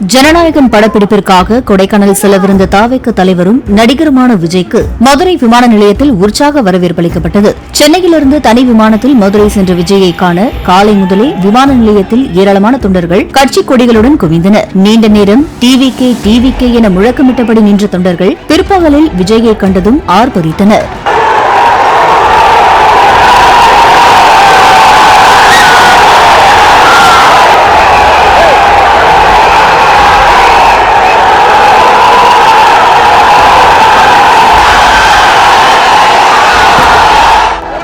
ஜனநாயகன் படப்பிடிப்பிற்காக கொடைக்கானல் செல்லவிருந்த தாவேக தலைவரும் நடிகருமான விஜய்க்கு மதுரை விமான நிலையத்தில் உற்சாக வரவேற்பு அளிக்கப்பட்டது. சென்னையிலிருந்து தனி விமானத்தில் மதுரை சென்ற விஜயை காண காலை முதலே விமான நிலையத்தில் ஏராளமான தொண்டர்கள் கட்சிக் கொடிகளுடன் குவிந்தனர். நீண்ட நேரம் டிவிகே என முழக்கமிட்டபடி நின்ற தொண்டர்கள் பிற்பகலில் விஜயை கண்டதும் ஆர்ப்பரித்தனர்.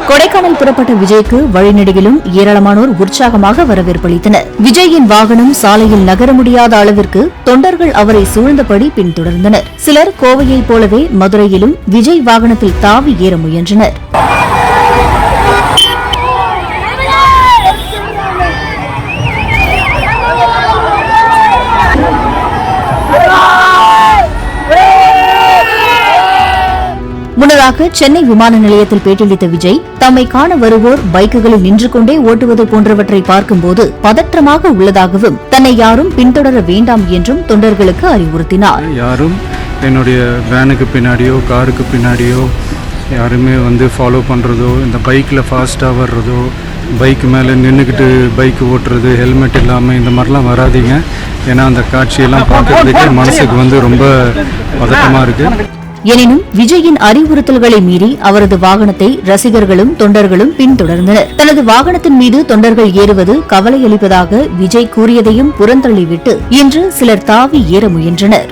கொடைக்கானல் புறப்பட்ட விஜய்க்கு வழிநெடுகிலும் ஏராளமானோர் உற்சாகமாக வரவேற்பளித்தனர். விஜயின் வாகனம் சாலையில் நகர முடியாத அளவிற்கு தொண்டர்கள் அவரை சூழ்ந்தபடி பின்தொடர்ந்தனர். சிலர் கோவையைப் போலவே மதுரையிலும் விஜய் வாகனத்தில் தாவி ஏற முயன்றனர். முன்னதாக சென்னை விமான நிலையத்தில் பேட்டியளித்த விஜய் தம்மை காண வருவோர் பைக்குகளில் நின்று கொண்டே ஓட்டுவது போன்றவற்றை பார்க்கும்போது பதற்றமாக உள்ளதாகவும் தன்னை யாரும் பின்தொடர வேண்டாம் என்றும் தொண்டர்களுக்கு அறிவுறுத்தினார். யாரும் என்னுடைய வேனுக்கு பின்னாடியோ காருக்கு பின்னாடியோ யாருமே ஃபாலோ பண்றதோ, இந்த பைக்ல ஃபாஸ்டா வர்றதோ, பைக் மேலே நின்றுக்கிட்டு பைக் ஓட்டுறது, ஹெல்மெட் இல்லாமல் இந்த மாதிரிலாம் வராதீங்க. ஏன்னா அந்த காட்சியெல்லாம் பார்க்கறதுக்கே மனசுக்கு ரொம்ப பதட்டமா இருக்கு. எனினும் விஜயின் அறிவுறுத்தல்களை மீறி அவரது வாகனத்தை ரசிகர்களும் தொண்டர்களும் பின்தொடர்ந்தனர். தனது வாகனத்தின் மீது தொண்டர்கள் ஏறுவது கவலையளிப்பதாக விஜய் கூறியதையும் புறந்தள்ளிவிட்டு இன்று சிலர் தாவி ஏற முயன்றனர்.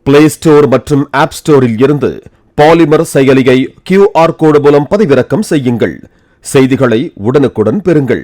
பிளே ஸ்டோர் மற்றும் ஆப் ஸ்டோரில் இருந்து பாலிமர் செயலியை QR கோடு மூலம் பதிவிறக்கம் செய்யுங்கள். செய்திகளை உடனுக்குடன் பெறுங்கள்.